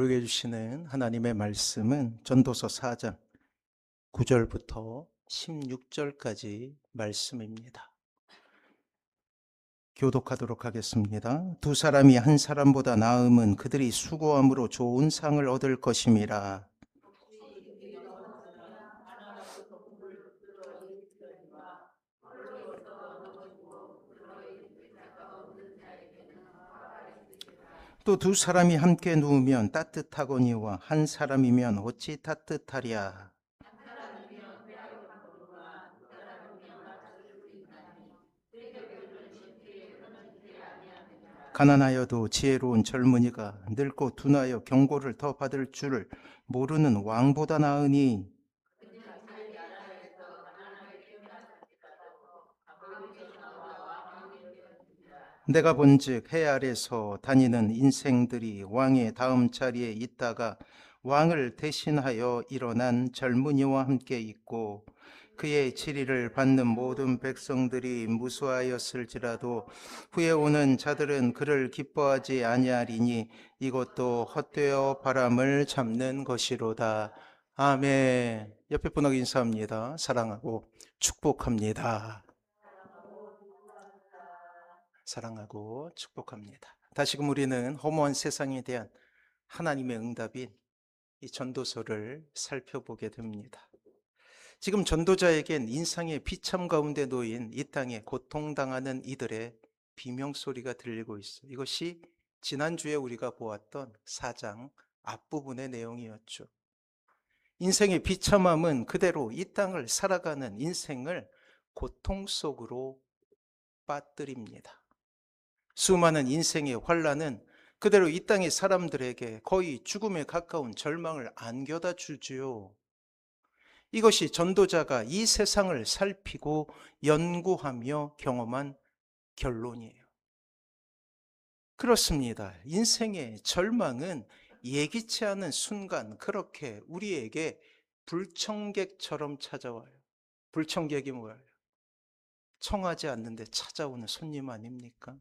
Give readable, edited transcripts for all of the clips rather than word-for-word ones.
우리에게 주시는 하나님의 말씀은 전도서 4장 9절부터 16절까지 말씀입니다. 교독하도록 하겠습니다. 두 사람이 한 사람보다 나음은 그들이 수고함으로 좋은 상을 얻을 것임이라. 또 두 사람이 함께 누우면 따뜻하거니와 한 사람이면 어찌 따뜻하랴. 가난하여도 지혜로운 젊은이가 늙고 둔하여 경고를 더 받을 줄을 모르는 왕보다 나으니. 내가 본즉 해 아래서 다니는 인생들이 왕의 다음 자리에 있다가 왕을 대신하여 일어난 젊은이와 함께 있고, 그의 지리를 받는 모든 백성들이 무수하였을지라도 후에 오는 자들은 그를 기뻐하지 아니하리니 이것도 헛되어 바람을 잡는 것이로다. 아멘. 옆에 분하고 인사합니다. 사랑하고 축복합니다. 사랑하고 축복합니다. 다시금 우리는 허무한 세상에 대한 하나님의 응답인 이 전도서를 살펴보게 됩니다. 지금 전도자에겐 인상의 비참 가운데 놓인 이 땅에 고통당하는 이들의 비명소리가 들리고 있어요. 이것이 지난주에 우리가 보았던 4장 앞부분의 내용이었죠. 인생의 비참함은 그대로 이 땅을 살아가는 인생을 고통 속으로 빠뜨립니다. 수많은 인생의 환란은 그대로 이 땅의 사람들에게 거의 죽음에 가까운 절망을 안겨다 주지요. 이것이 전도자가 이 세상을 살피고 연구하며 경험한 결론이에요. 그렇습니다. 인생의 절망은 예기치 않은 순간 그렇게 우리에게 불청객처럼 찾아와요. 불청객이 뭐예요? 청하지 않는데 찾아오는 손님 아닙니까?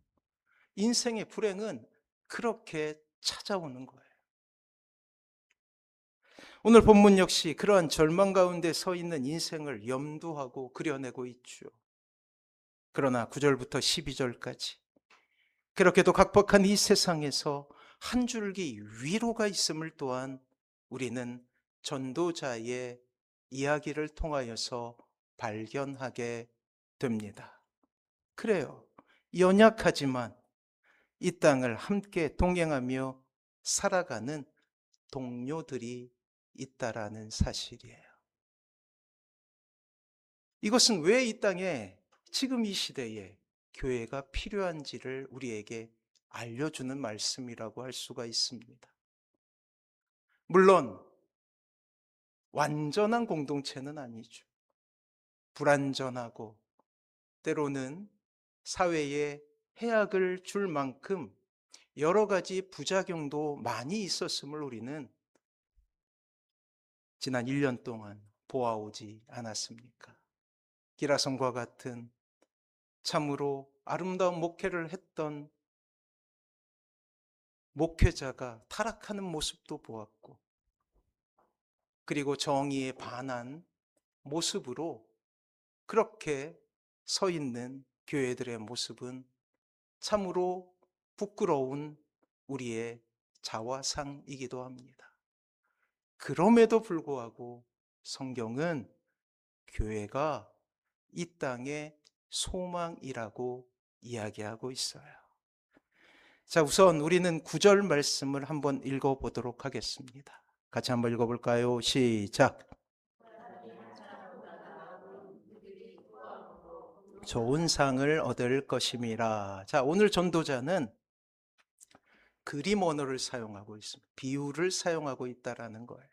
인생의 불행은 그렇게 찾아오는 거예요. 오늘 본문 역시 그러한 절망 가운데 서 있는 인생을 염두하고 그려내고 있죠. 그러나 9절부터 12절까지 그렇게도 각박한 이 세상에서 한 줄기 위로가 있음을 또한 우리는 전도자의 이야기를 통하여서 발견하게 됩니다. 그래요. 연약하지만 이 땅을 함께 동행하며 살아가는 동료들이 있다라는 사실이에요. 이것은 왜 이 땅에 지금 이 시대에 교회가 필요한지를 우리에게 알려주는 말씀이라고 할 수가 있습니다. 물론 완전한 공동체는 아니죠. 불완전하고 때로는 사회에 해악을 줄 만큼 여러 가지 부작용도 많이 있었음을 우리는 지난 1년 동안 보아오지 않았습니까? 기라성과 같은 참으로 아름다운 목회를 했던 목회자가 타락하는 모습도 보았고, 그리고 정의에 반한 모습으로 그렇게 서 있는 교회들의 모습은 참으로 부끄러운 우리의 자화상이기도 합니다. 그럼에도 불구하고 성경은 교회가 이 땅의 소망이라고 이야기하고 있어요. 자, 우선 우리는 9절 말씀을 한번 읽어보도록 하겠습니다. 같이 한번 읽어볼까요? 시작. 좋은 상을 얻을 것임이라. 자, 오늘 전도자는 그림 언어를 사용하고 있습니다. 비유를 사용하고 있다라는 거예요.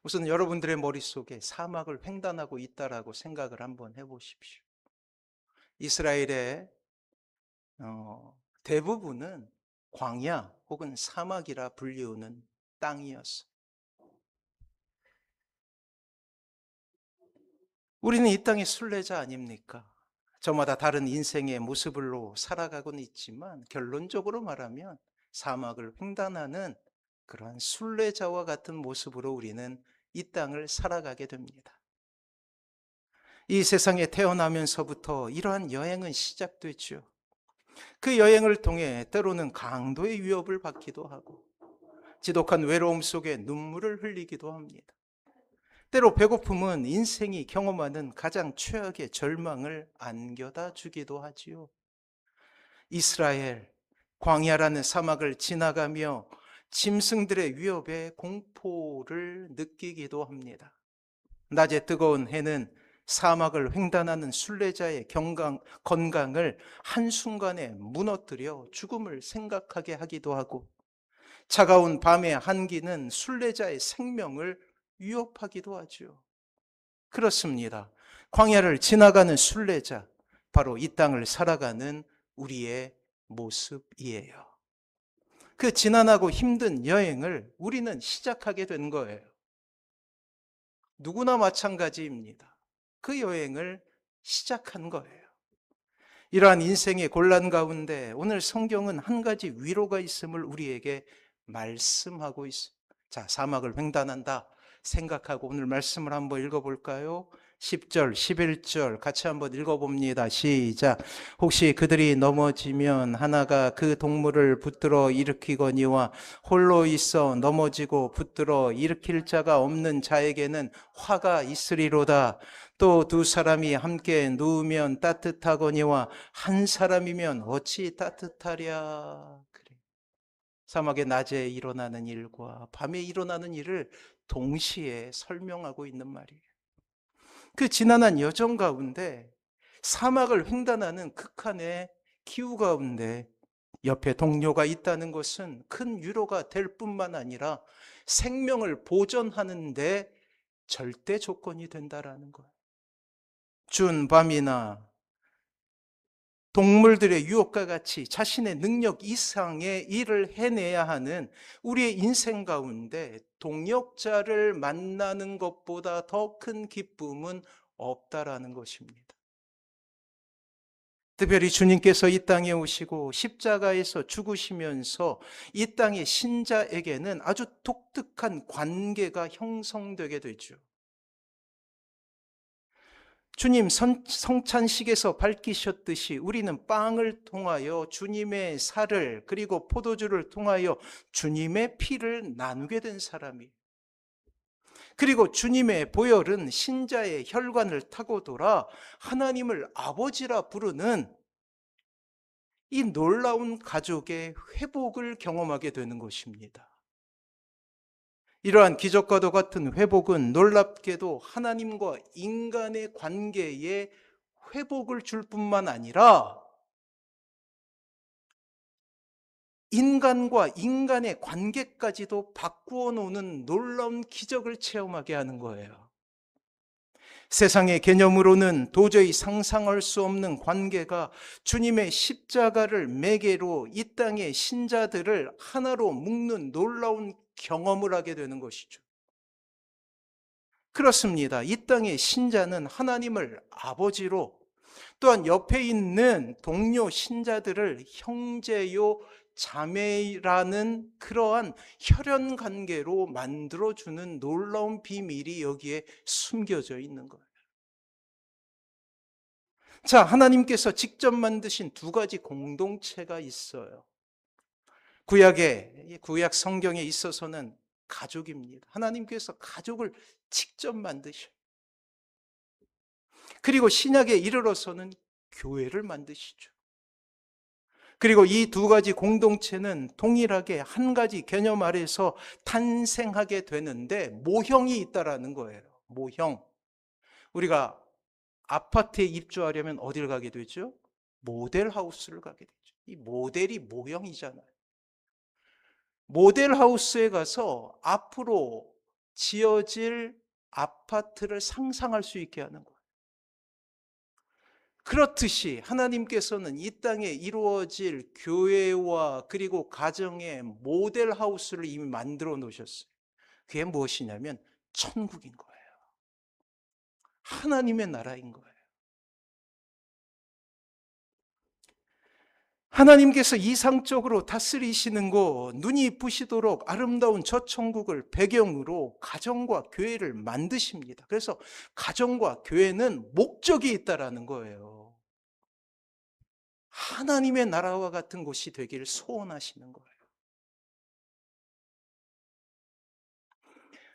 우선 여러분들의 머릿속에 사막을 횡단하고 있다라고 생각을 한번 해보십시오. 이스라엘의 대부분은 광야 혹은 사막이라 불리우는 땅이었어요. 우리는 이 땅의 순례자 아닙니까? 저마다 다른 인생의 모습으로 살아가고는 있지만 결론적으로 말하면 사막을 횡단하는 그러한 순례자와 같은 모습으로 우리는 이 땅을 살아가게 됩니다. 이 세상에 태어나면서부터 이러한 여행은 시작됐죠. 그 여행을 통해 때로는 강도의 위협을 받기도 하고 지독한 외로움 속에 눈물을 흘리기도 합니다. 때로 배고픔은 인생이 경험하는 가장 최악의 절망을 안겨다 주기도 하지요. 이스라엘, 광야라는 사막을 지나가며 짐승들의 위협에 공포를 느끼기도 합니다. 낮에 뜨거운 해는 사막을 횡단하는 순례자의 건강을 한순간에 무너뜨려 죽음을 생각하게 하기도 하고, 차가운 밤의 한기는 순례자의 생명을 위협하기도 하죠. 그렇습니다. 광야를 지나가는 순례자, 바로 이 땅을 살아가는 우리의 모습이에요. 그 지난하고 힘든 여행을 우리는 시작하게 된 거예요. 누구나 마찬가지입니다. 그 여행을 시작한 거예요. 이러한 인생의 곤란 가운데 오늘 성경은 한 가지 위로가 있음을 우리에게 말씀하고 있습니다. 자, 사막을 횡단한다 생각하고 오늘 말씀을 한번 읽어볼까요? 10절, 11절 같이 한번 읽어봅니다. 시작. 혹시 그들이 넘어지면 하나가 그 동물을 붙들어 일으키거니와 홀로 있어 넘어지고 붙들어 일으킬 자가 없는 자에게는 화가 있으리로다. 또 두 사람이 함께 누우면 따뜻하거니와 한 사람이면 어찌 따뜻하랴. 그래. 사막의 낮에 일어나는 일과 밤에 일어나는 일을 동시에 설명하고 있는 말이에요. 그 지난한 여정 가운데 사막을 횡단하는 극한의 기후 가운데 옆에 동료가 있다는 것은 큰 위로가 될 뿐만 아니라 생명을 보존하는 데 절대 조건이 된다라는 거예요. 준 밤이나 동물들의 유혹과 같이 자신의 능력 이상의 일을 해내야 하는 우리의 인생 가운데 동역자를 만나는 것보다 더 큰 기쁨은 없다라는 것입니다. 특별히 주님께서 이 땅에 오시고 십자가에서 죽으시면서 이 땅의 신자에게는 아주 독특한 관계가 형성되게 되죠. 주님 성찬식에서 밝히셨듯이 우리는 빵을 통하여 주님의 살을 그리고 포도주를 통하여 주님의 피를 나누게 된 사람이에요. 그리고 주님의 보혈은 신자의 혈관을 타고 돌아 하나님을 아버지라 부르는 이 놀라운 가족의 회복을 경험하게 되는 것입니다. 이러한 기적과도 같은 회복은 놀랍게도 하나님과 인간의 관계에 회복을 줄 뿐만 아니라 인간과 인간의 관계까지도 바꾸어 놓는 놀라운 기적을 체험하게 하는 거예요. 세상의 개념으로는 도저히 상상할 수 없는 관계가 주님의 십자가를 매개로 이 땅의 신자들을 하나로 묶는 놀라운 경험을 하게 되는 것이죠. 그렇습니다. 이 땅의 신자는 하나님을 아버지로 또한 옆에 있는 동료 신자들을 형제요 자매라는 그러한 혈연 관계로 만들어주는 놀라운 비밀이 여기에 숨겨져 있는 거예요. 자, 하나님께서 직접 만드신 두 가지 공동체가 있어요. 구약 성경에 있어서는 가족입니다. 하나님께서 가족을 직접 만드셔요. 그리고 신약에 이르러서는 교회를 만드시죠. 그리고 이 두 가지 공동체는 동일하게 한 가지 개념 아래서 탄생하게 되는데 모형이 있다라는 거예요. 모형. 우리가 아파트에 입주하려면 어딜 가게 되죠? 모델하우스를 가게 되죠. 이 모델이 모형이잖아요. 모델하우스에 가서 앞으로 지어질 아파트를 상상할 수 있게 하는 거예요. 그렇듯이 하나님께서는 이 땅에 이루어질 교회와 그리고 가정의 모델하우스를 이미 만들어 놓으셨어요. 그게 무엇이냐면 천국인 거예요. 하나님의 나라인 거예요. 하나님께서 이상적으로 다스리시는 곳, 눈이 부시도록 아름다운 저 천국을 배경으로 가정과 교회를 만드십니다. 그래서 가정과 교회는 목적이 있다라는 거예요. 하나님의 나라와 같은 곳이 되길 소원하시는 거예요.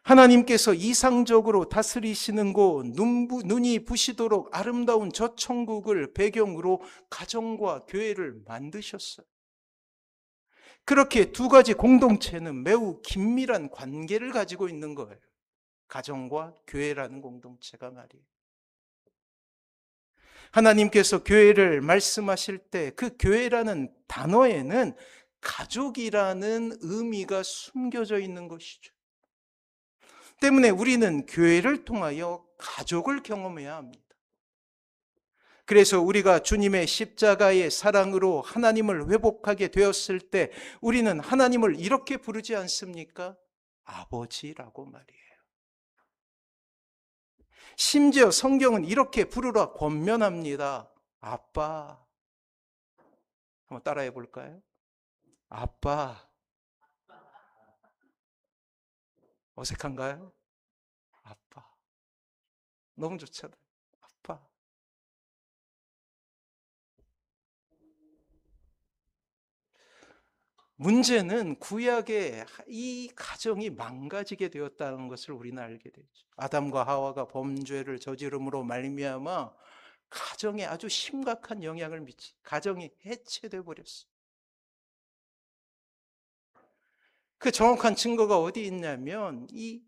하나님께서 이상적으로 다스리시는 곳, 눈이 부시도록 아름다운 저 천국을 배경으로 가정과 교회를 만드셨어요. 그렇게 두 가지 공동체는 매우 긴밀한 관계를 가지고 있는 거예요. 가정과 교회라는 공동체가 말이에요. 하나님께서 교회를 말씀하실 때 그 교회라는 단어에는 가족이라는 의미가 숨겨져 있는 것이죠. 때문에 우리는 교회를 통하여 가족을 경험해야 합니다. 그래서 우리가 주님의 십자가의 사랑으로 하나님을 회복하게 되었을 때 우리는 하나님을 이렇게 부르지 않습니까? 아버지라고 말이에요. 심지어 성경은 이렇게 부르라 권면합니다. 아빠. 한번 따라해 볼까요? 아빠. 어색한가요? 아빠. 너무 좋잖아요. 아빠. 문제는 구약의 이 가정이 망가지게 되었다는 것을 우리는 알게 되죠. 아담과 하와가 범죄를 저지름으로 말미암아 가정에 아주 심각한 영향을 가정이 해체돼 버렸어요. 그 정확한 증거가 어디 있냐면 이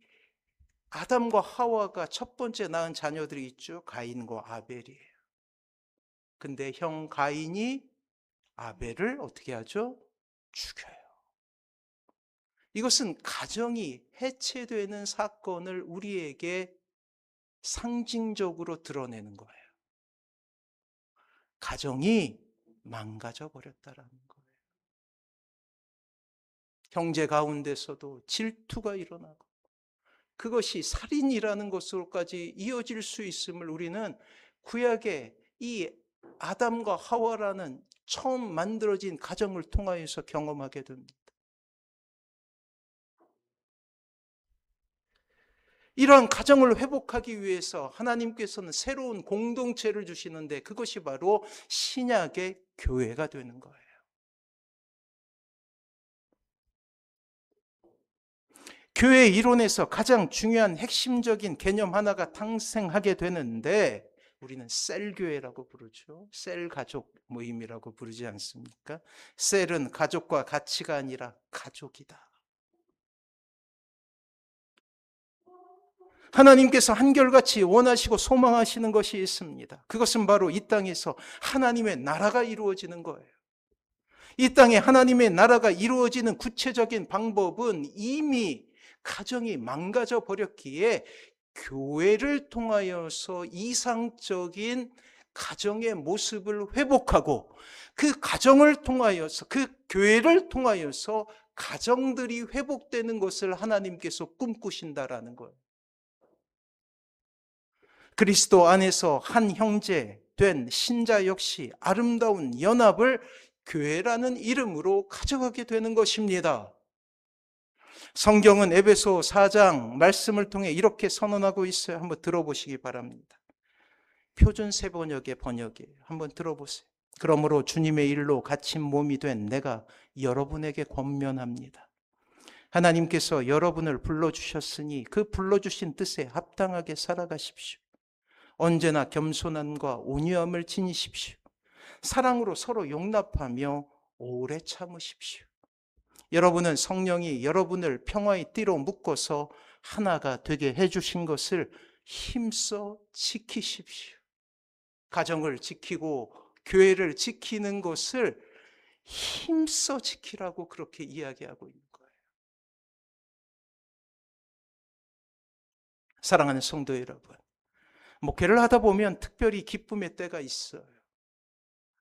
아담과 하와가 첫 번째 낳은 자녀들이 있죠. 가인과 아벨이에요. 근데 형 가인이 아벨을 어떻게 하죠? 죽여요. 이것은 가정이 해체되는 사건을 우리에게 상징적으로 드러내는 거예요. 가정이 망가져 버렸다라는 거예요. 형제 가운데서도 질투가 일어나고 그것이 살인이라는 것으로까지 이어질 수 있음을 우리는 구약의 이 아담과 하와라는 처음 만들어진 가정을 통하여서 경험하게 됩니다. 이러한 가정을 회복하기 위해서 하나님께서는 새로운 공동체를 주시는데 그것이 바로 신약의 교회가 되는 거예요. 교회 이론에서 가장 중요한 핵심적인 개념 하나가 탄생하게 되는데 우리는 셀교회라고 부르죠. 셀 가족 모임이라고 부르지 않습니까? 셀은 가족과 가치가 아니라 가족이다. 하나님께서 한결같이 원하시고 소망하시는 것이 있습니다. 그것은 바로 이 땅에서 하나님의 나라가 이루어지는 거예요. 이 땅에 하나님의 나라가 이루어지는 구체적인 방법은 이미 가정이 망가져 버렸기에 교회를 통하여서 이상적인 가정의 모습을 회복하고 그 가정을 통하여서 그 교회를 통하여서 가정들이 회복되는 것을 하나님께서 꿈꾸신다라는 거예요. 그리스도 안에서 한 형제 된 신자 역시 아름다운 연합을 교회라는 이름으로 가져가게 되는 것입니다. 성경은 에베소 4장 말씀을 통해 이렇게 선언하고 있어요. 한번 들어보시기 바랍니다. 표준 세번역의 번역이에요. 한번 들어보세요. 그러므로 주님의 일로 갇힌 몸이 된 내가 여러분에게 권면합니다. 하나님께서 여러분을 불러주셨으니 그 불러주신 뜻에 합당하게 살아가십시오. 언제나 겸손함과 온유함을 지니십시오. 사랑으로 서로 용납하며 오래 참으십시오. 여러분은 성령이 여러분을 평화의 띠로 묶어서 하나가 되게 해주신 것을 힘써 지키십시오. 가정을 지키고 교회를 지키는 것을 힘써 지키라고 그렇게 이야기하고 있는 거예요. 사랑하는 성도 여러분, 목회를 하다 보면 특별히 기쁨의 때가 있어요.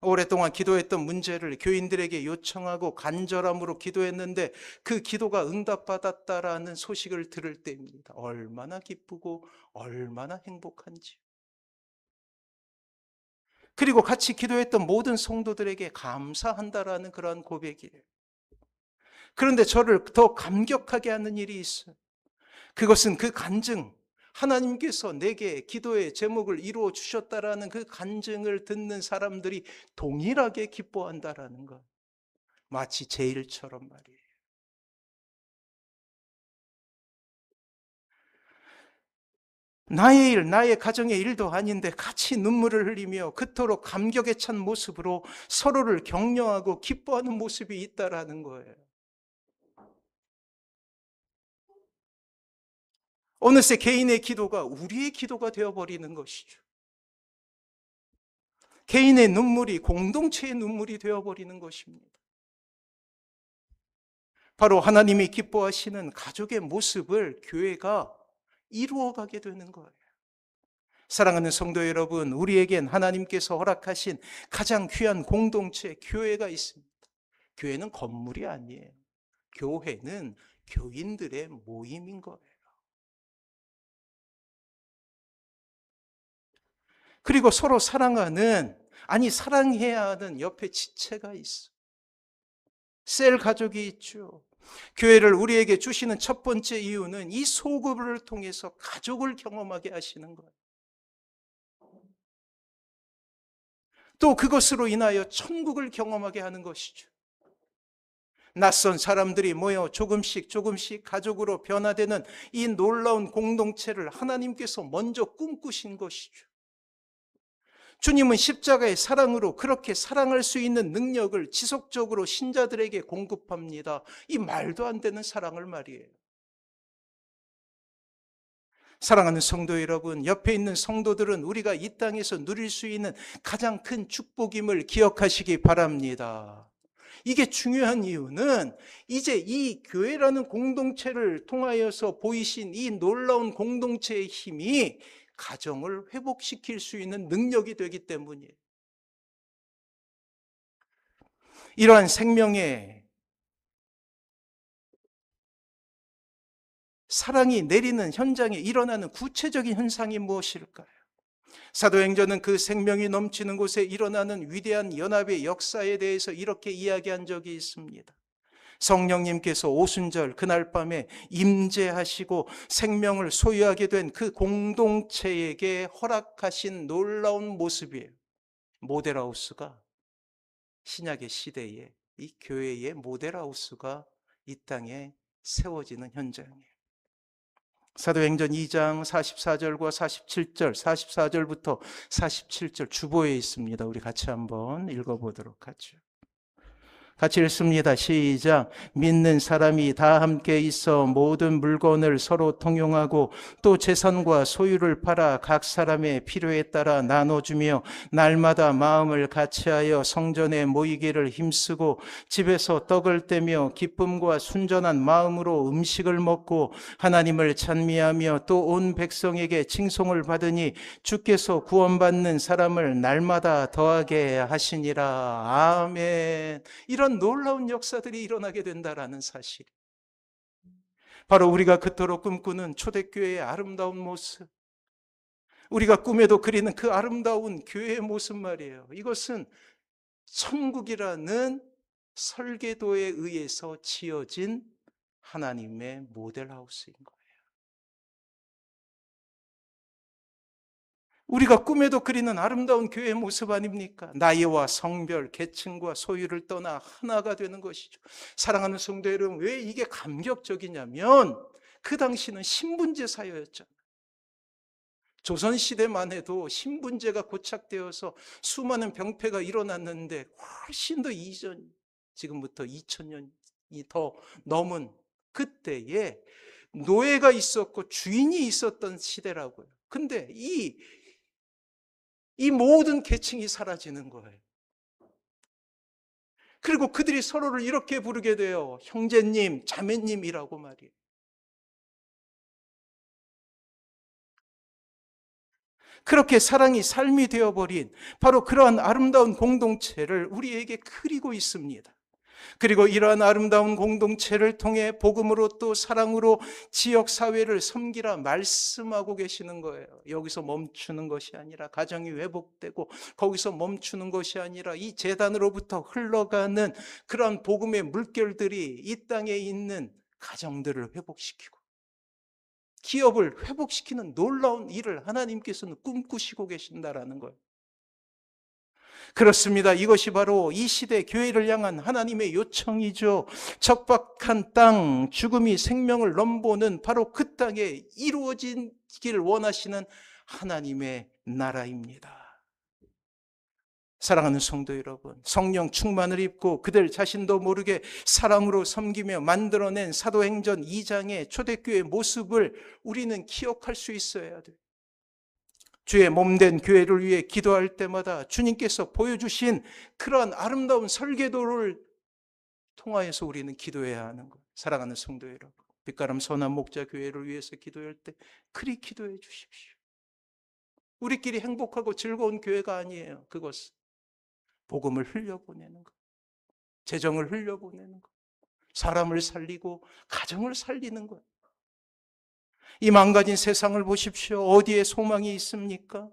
오랫동안 기도했던 문제를 교인들에게 요청하고 간절함으로 기도했는데 그 기도가 응답받았다라는 소식을 들을 때입니다. 얼마나 기쁘고 얼마나 행복한지. 그리고 같이 기도했던 모든 성도들에게 감사한다라는 그러한 고백이에요. 그런데 저를 더 감격하게 하는 일이 있어요. 그것은 그 간증, 하나님께서 내게 기도의 제목을 이루어 주셨다라는 그 간증을 듣는 사람들이 동일하게 기뻐한다라는 것. 마치 제 일처럼 말이에요. 나의 일, 나의 가정의 일도 아닌데 같이 눈물을 흘리며 그토록 감격에 찬 모습으로 서로를 격려하고 기뻐하는 모습이 있다라는 거예요. 어느새 개인의 기도가 우리의 기도가 되어버리는 것이죠. 개인의 눈물이 공동체의 눈물이 되어버리는 것입니다. 바로 하나님이 기뻐하시는 가족의 모습을 교회가 이루어가게 되는 거예요. 사랑하는 성도 여러분, 우리에겐 하나님께서 허락하신 가장 귀한 공동체, 교회가 있습니다. 교회는 건물이 아니에요. 교회는 교인들의 모임인 거예요. 그리고 서로 사랑하는, 아니 사랑해야 하는 옆에 지체가 있어. 셀 가족이 있죠. 교회를 우리에게 주시는 첫 번째 이유는 이 소급을 통해서 가족을 경험하게 하시는 거예요. 또 그것으로 인하여 천국을 경험하게 하는 것이죠. 낯선 사람들이 모여 조금씩 조금씩 가족으로 변화되는 이 놀라운 공동체를 하나님께서 먼저 꿈꾸신 것이죠. 주님은 십자가의 사랑으로 그렇게 사랑할 수 있는 능력을 지속적으로 신자들에게 공급합니다. 이 말도 안 되는 사랑을 말이에요. 사랑하는 성도 여러분, 옆에 있는 성도들은 우리가 이 땅에서 누릴 수 있는 가장 큰 축복임을 기억하시기 바랍니다. 이게 중요한 이유는 이제 이 교회라는 공동체를 통하여서 보이신 이 놀라운 공동체의 힘이 가정을 회복시킬 수 있는 능력이 되기 때문이에요. 이러한 생명의 사랑이 내리는 현장에 일어나는 구체적인 현상이 무엇일까요? 사도행전은 그 생명이 넘치는 곳에 일어나는 위대한 연합의 역사에 대해서 이렇게 이야기한 적이 있습니다. 성령님께서 오순절 그날 밤에 임재하시고 생명을 소유하게 된 그 공동체에게 허락하신 놀라운 모습이에요. 모델하우스가 신약의 시대에 이 교회의 모델하우스가 이 땅에 세워지는 현장이에요. 사도행전 2장 44절과 47절, 44절부터 47절 주보에 있습니다. 우리 같이 한번 읽어보도록 하죠. 같이 읽습니다. 시작. 믿는 사람이 다 함께 있어 모든 물건을 서로 통용하고 또 재산과 소유를 팔아 각 사람의 필요에 따라 나눠주며 날마다 마음을 같이하여 성전에 모이기를 힘쓰고 집에서 떡을 떼며 기쁨과 순전한 마음으로 음식을 먹고 하나님을 찬미하며 또 온 백성에게 칭송을 받으니 주께서 구원받는 사람을 날마다 더하게 하시니라. 아멘. 이런 놀라운 역사들이 일어나게 된다라는 사실. 바로 우리가 그토록 꿈꾸는 초대교회의 아름다운 모습, 우리가 꿈에도 그리는 그 아름다운 교회의 모습 말이에요. 이것은 천국이라는 설계도에 의해서 지어진 하나님의 모델하우스인 거예요. 우리가 꿈에도 그리는 아름다운 교회의 모습 아닙니까? 나이와 성별, 계층과 소유를 떠나 하나가 되는 것이죠. 사랑하는 성도 여러분, 왜 이게 감격적이냐면 그 당시는 신분제 사회였잖아요. 조선시대만 해도 신분제가 고착되어서 수많은 병폐가 일어났는데 훨씬 더 이전, 지금부터 2000년이 더 넘은 그때에 노예가 있었고 주인이 있었던 시대라고요. 근데 이 모든 계층이 사라지는 거예요. 그리고 그들이 서로를 이렇게 부르게 돼요. 형제님, 자매님이라고 말이에요. 그렇게 사랑이 삶이 되어버린 바로 그러한 아름다운 공동체를 우리에게 그리고 있습니다. 그리고 이러한 아름다운 공동체를 통해 복음으로 또 사랑으로 지역사회를 섬기라 말씀하고 계시는 거예요. 여기서 멈추는 것이 아니라, 가정이 회복되고 거기서 멈추는 것이 아니라 이 재단으로부터 흘러가는 그러한 복음의 물결들이 이 땅에 있는 가정들을 회복시키고 기업을 회복시키는 놀라운 일을 하나님께서는 꿈꾸시고 계신다라는 거예요. 그렇습니다. 이것이 바로 이 시대 교회를 향한 하나님의 요청이죠. 척박한 땅, 죽음이 생명을 넘보는 바로 그 땅에 이루어지기를 원하시는 하나님의 나라입니다. 사랑하는 성도 여러분, 성령 충만을 입고 그들 자신도 모르게 사랑으로 섬기며 만들어낸 사도행전 2장의 초대교회의 모습을 우리는 기억할 수 있어야 돼요. 주의 몸된 교회를 위해 기도할 때마다 주님께서 보여주신 그러한 아름다운 설계도를 통하여서 우리는 기도해야 하는 것. 사랑하는 성도 여러분, 빛가람 선한 목자 교회를 위해서 기도할 때 그리 기도해 주십시오. 우리끼리 행복하고 즐거운 교회가 아니에요. 그것은 복음을 흘려보내는 것, 재정을 흘려보내는 것, 사람을 살리고 가정을 살리는 것. 이 망가진 세상을 보십시오. 어디에 소망이 있습니까?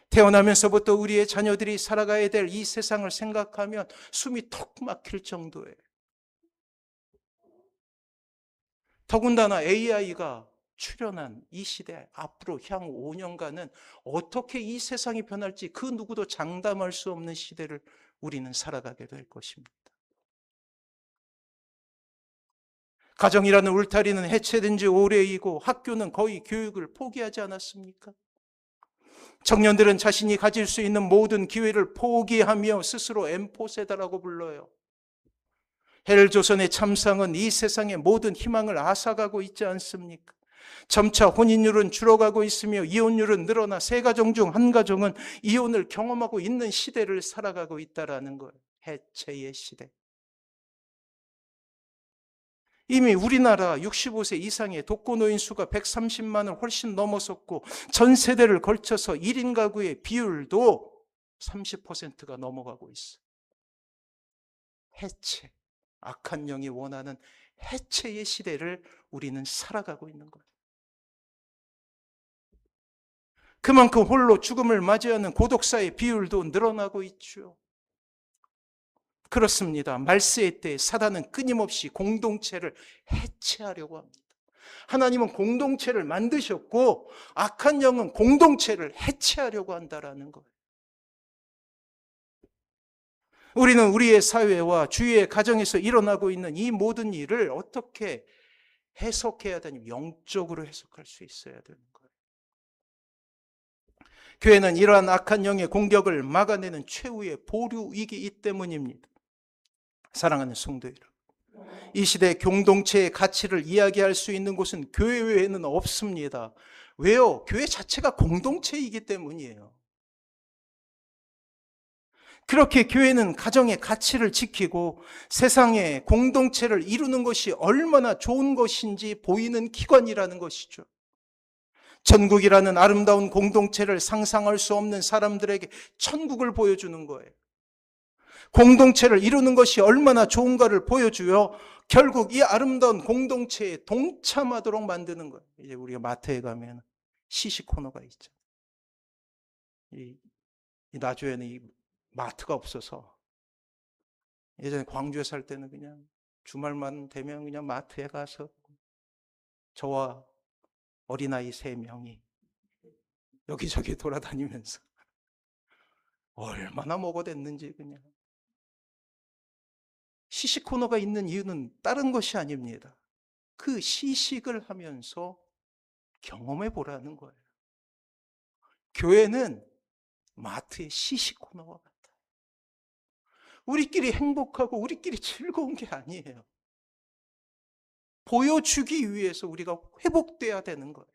태어나면서부터 우리의 자녀들이 살아가야 될 이 세상을 생각하면 숨이 턱 막힐 정도예요. 더군다나 AI가 출현한 이 시대, 앞으로 향후 5년간은 어떻게 이 세상이 변할지 그 누구도 장담할 수 없는 시대를 우리는 살아가게 될 것입니다. 가정이라는 울타리는 해체된 지 오래이고 학교는 거의 교육을 포기하지 않았습니까? 청년들은 자신이 가질 수 있는 모든 기회를 포기하며 스스로 엠포세다라고 불러요. 헬조선의 참상은 이 세상의 모든 희망을 앗아가고 있지 않습니까? 점차 혼인율은 줄어가고 있으며 이혼율은 늘어나 세 가정 중 한 가정은 이혼을 경험하고 있는 시대를 살아가고 있다는 거예요. 해체의 시대. 이미 우리나라 65세 이상의 독거노인 수가 130만을 훨씬 넘어섰고 전 세대를 걸쳐서 1인 가구의 비율도 30%가 넘어가고 있어요. 해체, 악한 영이 원하는 해체의 시대를 우리는 살아가고 있는 거예요. 그만큼 홀로 죽음을 맞이하는 고독사의 비율도 늘어나고 있죠. 그렇습니다. 말세의 때 사단은 끊임없이 공동체를 해체하려고 합니다. 하나님은 공동체를 만드셨고 악한 영은 공동체를 해체하려고 한다는 거예요. 우리는 우리의 사회와 주위의 가정에서 일어나고 있는 이 모든 일을 어떻게 해석해야 되냐면 영적으로 해석할 수 있어야 되는 거예요. 교회는 이러한 악한 영의 공격을 막아내는 최후의 보루이기 때문입니다. 사랑하는 성도 여러분, 이 시대 공동체의 가치를 이야기할 수 있는 곳은 교회 외에는 없습니다. 왜요? 교회 자체가 공동체이기 때문이에요. 그렇게 교회는 가정의 가치를 지키고 세상의 공동체를 이루는 것이 얼마나 좋은 것인지 보이는 기관이라는 것이죠. 천국이라는 아름다운 공동체를 상상할 수 없는 사람들에게 천국을 보여주는 거예요. 공동체를 이루는 것이 얼마나 좋은가를 보여주어 결국 이 아름다운 공동체에 동참하도록 만드는 거예요. 이제 우리가 마트에 가면 시식 코너가 있죠. 이 나주에는 이 마트가 없어서 예전에 광주에 살 때는 그냥 주말만 되면 그냥 마트에 가서 저와 어린아이 3명이 여기저기 돌아다니면서 얼마나 먹어댔는지. 그냥 시식 코너가 있는 이유는 다른 것이 아닙니다. 그 시식을 하면서 경험해 보라는 거예요. 교회는 마트의 시식 코너와 같아요. 우리끼리 행복하고 우리끼리 즐거운 게 아니에요. 보여주기 위해서 우리가 회복돼야 되는 거예요.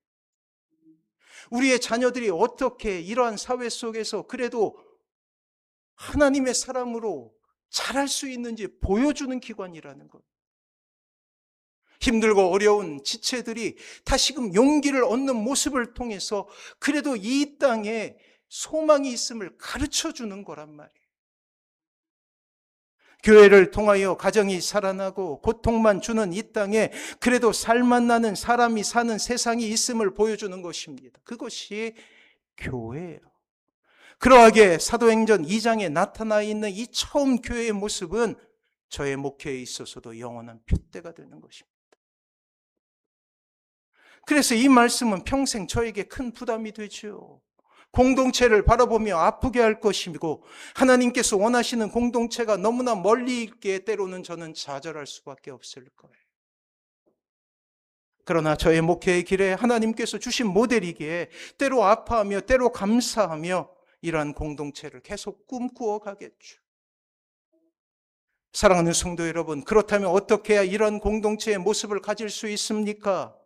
우리의 자녀들이 어떻게 이러한 사회 속에서 그래도 하나님의 사람으로 자랄 수 있는지 보여주는 기관이라는 거예요. 힘들고 어려운 지체들이 다시금 용기를 얻는 모습을 통해서 그래도 이 땅에 소망이 있음을 가르쳐 주는 거란 말이에요. 교회를 통하여 가정이 살아나고 고통만 주는 이 땅에 그래도 살맛 나는 사람이 사는 세상이 있음을 보여주는 것입니다. 그것이 교회예요. 그러하게 사도행전 2장에 나타나 있는 이 처음 교회의 모습은 저의 목회에 있어서도 영원한 표대가 되는 것입니다. 그래서 이 말씀은 평생 저에게 큰 부담이 되죠. 공동체를 바라보며 아프게 할 것이고 하나님께서 원하시는 공동체가 너무나 멀리 있기에 때로는 저는 좌절할 수밖에 없을 거예요. 그러나 저의 목회의 길에 하나님께서 주신 모델이기에 때로 아파하며 때로 감사하며 이러한 공동체를 계속 꿈꾸어 가겠죠. 사랑하는 성도 여러분, 그렇다면 어떻게 해야 이런 공동체의 모습을 가질 수 있습니까?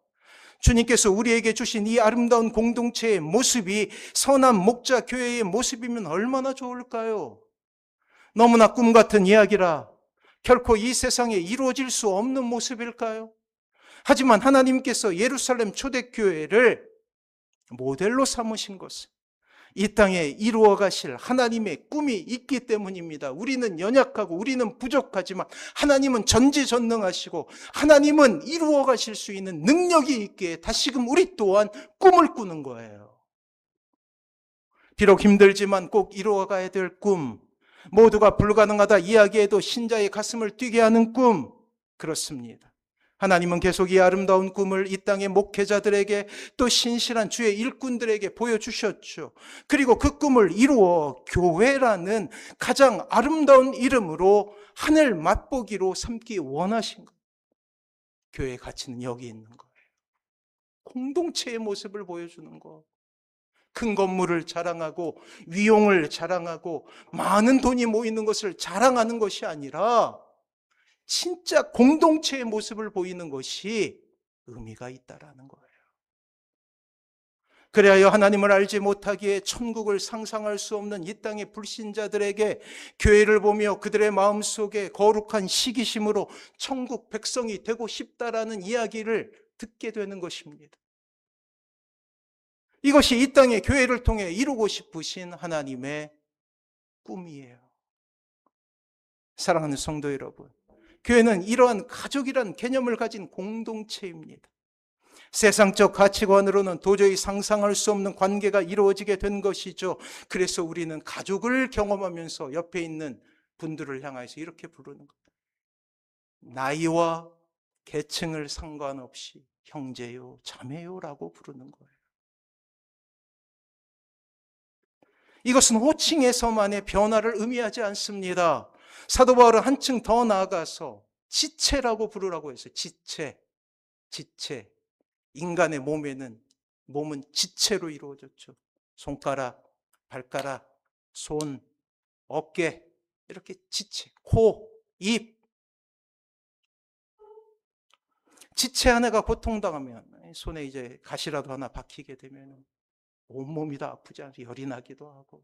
주님께서 우리에게 주신 이 아름다운 공동체의 모습이 선한 목자 교회의 모습이면 얼마나 좋을까요? 너무나 꿈 같은 이야기라 결코 이 세상에 이루어질 수 없는 모습일까요? 하지만 하나님께서 예루살렘 초대교회를 모델로 삼으신 것은 이 땅에 이루어 가실 하나님의 꿈이 있기 때문입니다. 우리는 연약하고 우리는 부족하지만 하나님은 전지전능하시고 하나님은 이루어 가실 수 있는 능력이 있기에 다시금 우리 또한 꿈을 꾸는 거예요. 비록 힘들지만 꼭 이루어 가야 될 꿈, 모두가 불가능하다 이야기해도 신자의 가슴을 뛰게 하는 꿈, 그렇습니다. 하나님은 계속 이 아름다운 꿈을 이 땅의 목회자들에게 또 신실한 주의 일꾼들에게 보여주셨죠. 그리고 그 꿈을 이루어 교회라는 가장 아름다운 이름으로 하늘 맛보기로 삼기 원하신 거예요. 교회의 가치는 여기 있는 거예요. 공동체의 모습을 보여주는 거. 큰 건물을 자랑하고 위용을 자랑하고 많은 돈이 모이는 것을 자랑하는 것이 아니라 진짜 공동체의 모습을 보이는 것이 의미가 있다라는 거예요. 그래야 하나님을 알지 못하기에 천국을 상상할 수 없는 이 땅의 불신자들에게 교회를 보며 그들의 마음속에 거룩한 시기심으로 천국 백성이 되고 싶다라는 이야기를 듣게 되는 것입니다. 이것이 이 땅의 교회를 통해 이루고 싶으신 하나님의 꿈이에요. 사랑하는 성도 여러분, 교회는 이러한 가족이란 개념을 가진 공동체입니다. 세상적 가치관으로는 도저히 상상할 수 없는 관계가 이루어지게 된 것이죠. 그래서 우리는 가족을 경험하면서 옆에 있는 분들을 향해서 이렇게 부르는 거예요. 나이와 계층을 상관없이 형제요, 자매요라고 부르는 거예요. 이것은 호칭에서만의 변화를 의미하지 않습니다. 사도 바울은 한층 더 나아가서 지체라고 부르라고 했어요. 지체. 인간의 몸은 지체로 이루어졌죠. 손가락, 발가락, 손, 어깨, 이렇게 지체, 코, 입. 지체 하나가 고통당하면 손에 이제 가시라도 하나 박히게 되면 온몸이 다 아프지 않아서 열이 나기도 하고.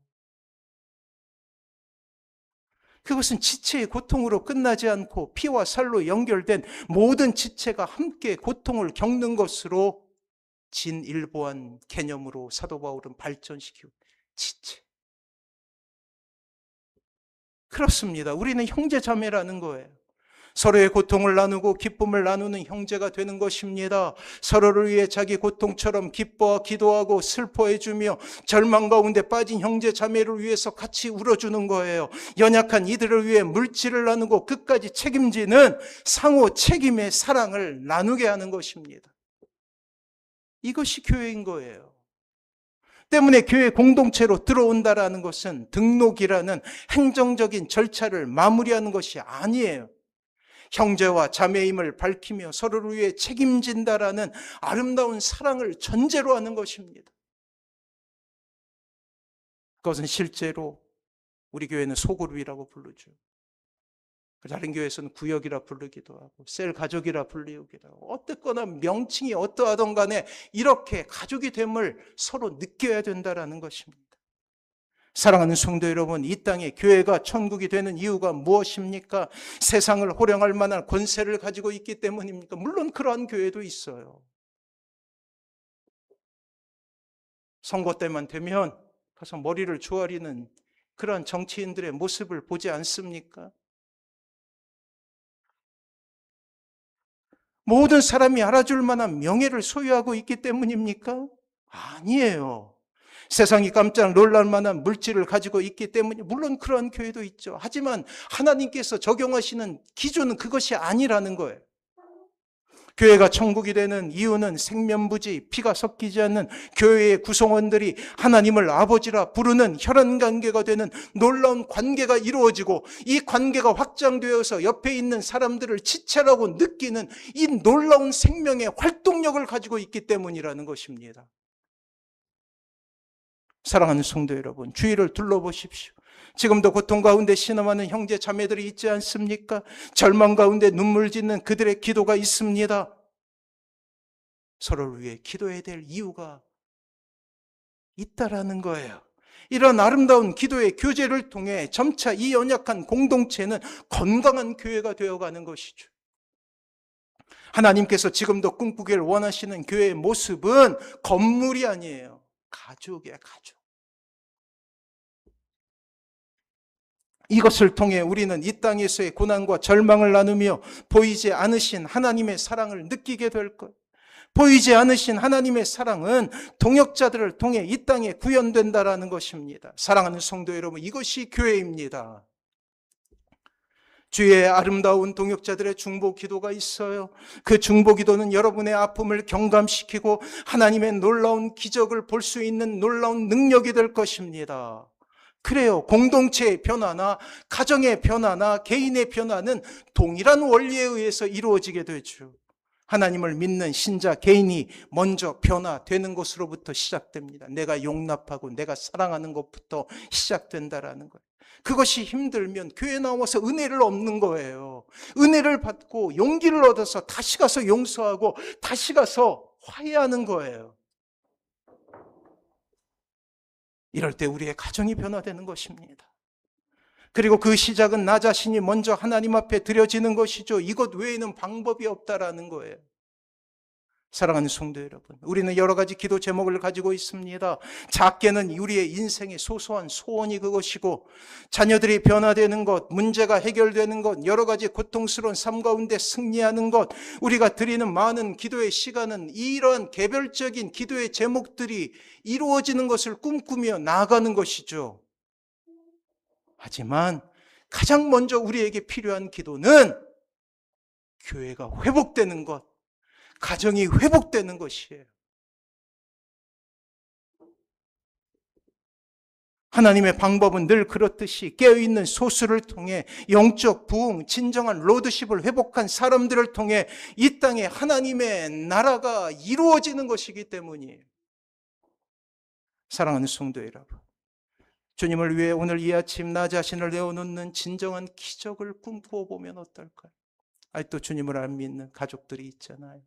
그것은 지체의 고통으로 끝나지 않고 피와 살로 연결된 모든 지체가 함께 고통을 겪는 것으로 진일보한 개념으로 사도 바울은 발전시키고 지체. 그렇습니다. 우리는 형제자매라는 거예요. 서로의 고통을 나누고 기쁨을 나누는 형제가 되는 것입니다. 서로를 위해 자기 고통처럼 기뻐 기도하고 슬퍼해주며 절망 가운데 빠진 형제자매를 위해서 같이 울어주는 거예요. 연약한 이들을 위해 물질을 나누고 끝까지 책임지는 상호 책임의 사랑을 나누게 하는 것입니다. 이것이 교회인 거예요. 때문에 교회 공동체로 들어온다라는 것은 등록이라는 행정적인 절차를 마무리하는 것이 아니에요. 형제와 자매임을 밝히며 서로를 위해 책임진다라는 아름다운 사랑을 전제로 하는 것입니다. 그것은 실제로 우리 교회는 소그룹이라고 부르죠. 다른 교회에서는 구역이라 부르기도 하고 셀 가족이라 불리기도 하고 어쨌거나 명칭이 어떠하든 간에 이렇게 가족이 됨을 서로 느껴야 된다는 것입니다. 사랑하는 성도 여러분, 이 땅에 교회가 천국이 되는 이유가 무엇입니까? 세상을 호령할 만한 권세를 가지고 있기 때문입니까? 물론 그러한 교회도 있어요. 선거 때만 되면 가서 머리를 조아리는 그러한 정치인들의 모습을 보지 않습니까? 모든 사람이 알아줄 만한 명예를 소유하고 있기 때문입니까? 아니에요. 세상이 깜짝 놀랄 만한 물질을 가지고 있기 때문에, 물론 그러한 교회도 있죠. 하지만 하나님께서 적용하시는 기준은 그것이 아니라는 거예요. 교회가 천국이 되는 이유는 생면부지 피가 섞이지 않는 교회의 구성원들이 하나님을 아버지라 부르는 혈연관계가 되는 놀라운 관계가 이루어지고, 이 관계가 확장되어서 옆에 있는 사람들을 지체라고 느끼는 이 놀라운 생명의 활동력을 가지고 있기 때문이라는 것입니다. 사랑하는 성도 여러분, 주위를 둘러보십시오. 지금도 고통 가운데 신음하는 형제 자매들이 있지 않습니까? 절망 가운데 눈물 짓는 그들의 기도가 있습니다. 서로를 위해 기도해야 될 이유가 있다라는 거예요. 이런 아름다운 기도의 교제를 통해 점차 이 연약한 공동체는 건강한 교회가 되어가는 것이죠. 하나님께서 지금도 꿈꾸길 원하시는 교회의 모습은 건물이 아니에요. 가족이에요, 가족. 이것을 통해 우리는 이 땅에서의 고난과 절망을 나누며 보이지 않으신 하나님의 사랑을 느끼게 될 것. 보이지 않으신 하나님의 사랑은 동역자들을 통해 이 땅에 구현된다라는 것입니다. 사랑하는 성도 여러분, 이것이 교회입니다. 주의 아름다운 동역자들의 중보 기도가 있어요. 그 중보 기도는 여러분의 아픔을 경감시키고 하나님의 놀라운 기적을 볼 수 있는 놀라운 능력이 될 것입니다. 그래요. 공동체의 변화나 가정의 변화나 개인의 변화는 동일한 원리에 의해서 이루어지게 되죠. 하나님을 믿는 신자 개인이 먼저 변화되는 것으로부터 시작됩니다. 내가 용납하고 내가 사랑하는 것부터 시작된다라는 거예요. 그것이 힘들면 교회 나와서 은혜를 얻는 거예요. 은혜를 받고 용기를 얻어서 다시 가서 용서하고 다시 가서 화해하는 거예요. 이럴 때 우리의 가정이 변화되는 것입니다. 그리고 그 시작은 나 자신이 먼저 하나님 앞에 드려지는 것이죠. 이것 외에는 방법이 없다라는 거예요. 사랑하는 성도 여러분, 우리는 여러 가지 기도 제목을 가지고 있습니다. 작게는 우리의 인생의 소소한 소원이 그것이고, 자녀들이 변화되는 것, 문제가 해결되는 것, 여러 가지 고통스러운 삶 가운데 승리하는 것, 우리가 드리는 많은 기도의 시간은 이러한 개별적인 기도의 제목들이 이루어지는 것을 꿈꾸며 나아가는 것이죠. 하지만 가장 먼저 우리에게 필요한 기도는 교회가 회복되는 것, 가정이 회복되는 것이에요. 하나님의 방법은 늘 그렇듯이 깨어있는 소수를 통해 영적 부흥, 진정한 로드십을 회복한 사람들을 통해 이 땅에 하나님의 나라가 이루어지는 것이기 때문이에요. 사랑하는 성도 여러분, 주님을 위해 오늘 이 아침 나 자신을 내어놓는 진정한 기적을 꿈꾸어 보면 어떨까요? 아직도 주님을 안 믿는 가족들이 있잖아요.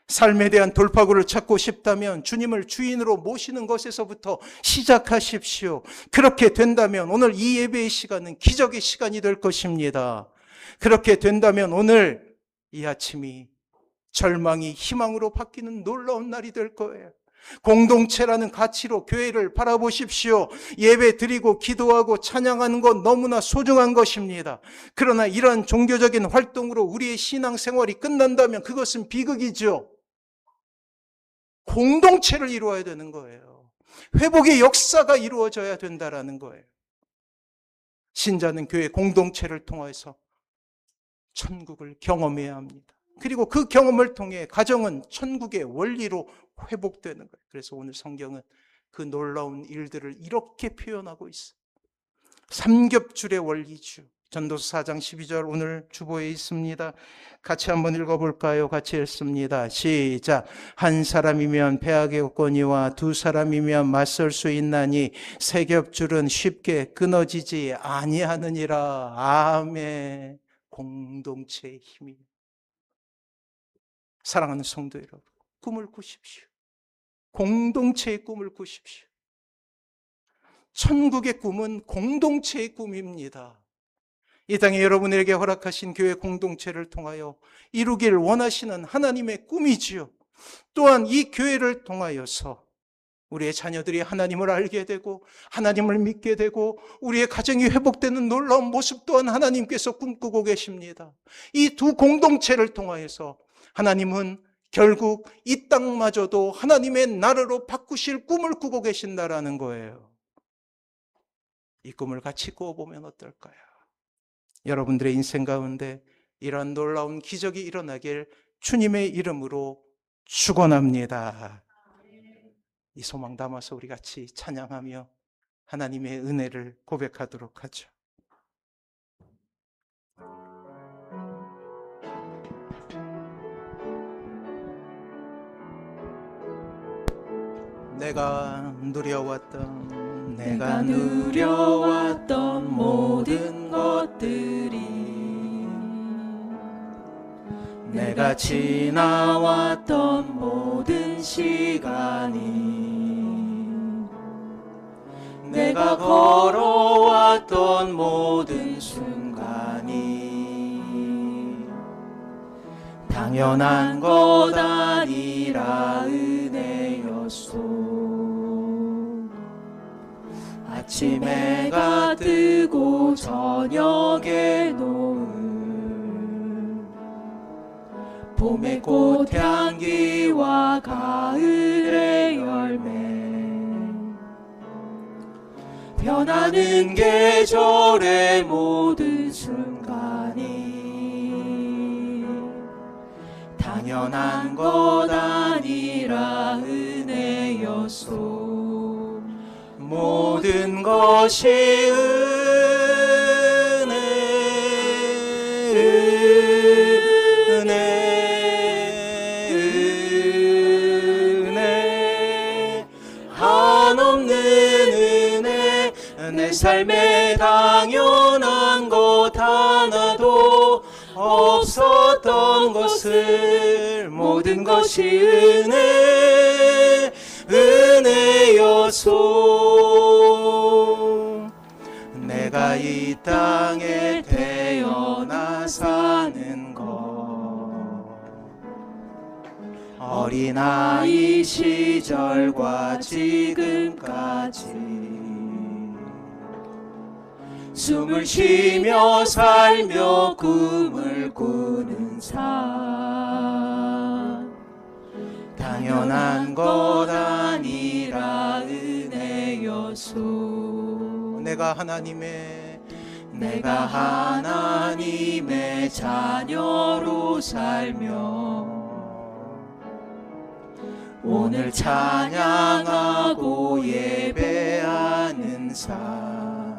삶에 대한 돌파구를 찾고 싶다면 주님을 주인으로 모시는 것에서부터 시작하십시오. 그렇게 된다면 오늘 이 예배의 시간은 기적의 시간이 될 것입니다. 그렇게 된다면 오늘 이 아침이 절망이 희망으로 바뀌는 놀라운 날이 될 거예요. 공동체라는 가치로 교회를 바라보십시오. 예배 드리고 기도하고 찬양하는 건 너무나 소중한 것입니다. 그러나 이러한 종교적인 활동으로 우리의 신앙생활이 끝난다면 그것은 비극이죠. 공동체를 이루어야 되는 거예요. 회복의 역사가 이루어져야 된다는 거예요. 신자는 교회 공동체를 통해서 천국을 경험해야 합니다. 그리고 그 경험을 통해 가정은 천국의 원리로 회복되는 거예요. 그래서 오늘 성경은 그 놀라운 일들을 이렇게 표현하고 있어요. 삼겹줄의 원리죠. 전도서 4장 12절 오늘 주보에 있습니다. 같이 한번 읽어볼까요? 같이 읽습니다. 시작. 한 사람이면 패하게 없거니와 두 사람이면 맞설 수 있나니 세 겹줄은 쉽게 끊어지지 아니하느니라. 아멘. 공동체의 힘이. 사랑하는 성도 여러분, 꿈을 꾸십시오. 공동체의 꿈을 꾸십시오. 천국의 꿈은 공동체의 꿈입니다. 이 땅에 여러분에게 허락하신 교회 공동체를 통하여 이루길 원하시는 하나님의 꿈이지요. 또한 이 교회를 통하여서 우리의 자녀들이 하나님을 알게 되고 하나님을 믿게 되고 우리의 가정이 회복되는 놀라운 모습 또한 하나님께서 꿈꾸고 계십니다. 이 두 공동체를 통하여서 하나님은 결국 이 땅마저도 하나님의 나라로 바꾸실 꿈을 꾸고 계신다라는 거예요. 이 꿈을 같이 꾸어보면 어떨까요? 여러분들의 인생 가운데 이러한 놀라운 기적이 일어나길 주님의 이름으로 축원합니다. 이 소망 담아서 우리 같이 찬양하며 하나님의 은혜를 고백하도록 하죠. 내가 누려왔던 모든 것들이 내가 지나왔던 모든 시간이 내가 걸어왔던 모든 순간이 당연한 것 아니라 은혜였소. 아침 해가 뜨고 저녁에 노을 봄의 꽃향기와 가을의 열매 변하는 계절의 모든 순간이 당연한 것 아니라 은혜였소. 모든 것이 은혜 한없는 은혜 내 삶에 당연한 것 하나도 없었던 것을 모든 것이 은혜였소. 내가 이 땅에 태어나 사는 것 어린아이 시절과 지금까지 숨을 쉬며 살며 꿈을 꾸는 삶 당연한 것 아니라 은혜였소. 내가 하나님의 자녀로 살며 오늘 찬양하고 예배하는 삶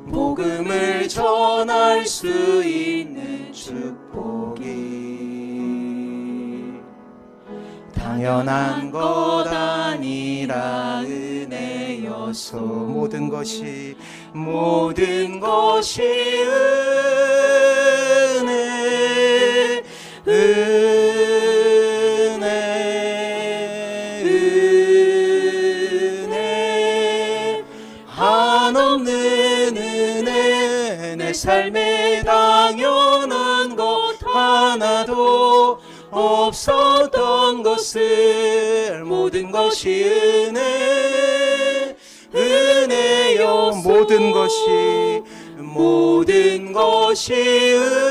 복음을 전할 수 있는 축복이 당연한 것 아니라 은혜였소. 모든 것이 은혜 한없는 은혜 내 삶에 당연한 것 하나도 없었던 것을 모든 것이 은혜요. 모든 것이 은혜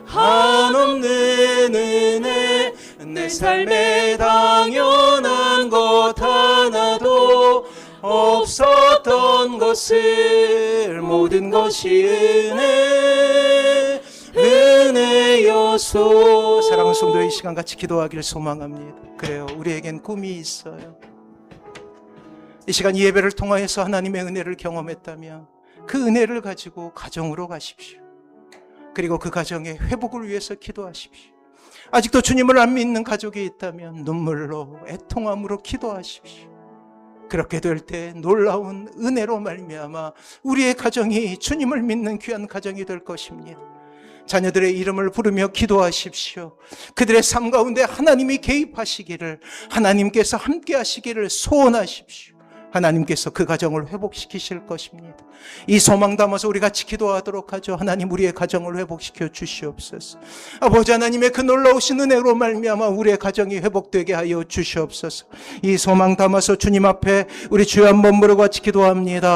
한없는 은혜 내 삶에 당연한 것 하나도 없었던 것을 모든 것이 은혜였소. 사랑하는 성도 이 시간 같이 기도하기를 소망합니다. 그래요, 우리에겐 꿈이 있어요. 이 시간 이 예배를 통하여서 하나님의 은혜를 경험했다면 그 은혜를 가지고 가정으로 가십시오. 그리고 그 가정의 회복을 위해서 기도하십시오. 아직도 주님을 안 믿는 가족이 있다면 눈물로 애통함으로 기도하십시오. 그렇게 될 때 놀라운 은혜로 말미암아 우리의 가정이 주님을 믿는 귀한 가정이 될 것입니다. 자녀들의 이름을 부르며 기도하십시오. 그들의 삶 가운데 하나님이 개입하시기를, 하나님께서 함께 하시기를 소원하십시오. 하나님께서 그 가정을 회복시키실 것입니다. 이 소망 담아서 우리 같이 기도하도록 하죠. 하나님, 우리의 가정을 회복시켜 주시옵소서. 아버지 하나님의 그 놀라우신 은혜로 말미암아 우리의 가정이 회복되게 하여 주시옵소서. 이 소망 담아서 주님 앞에 우리 주여 한번 부르고 같이 기도합니다.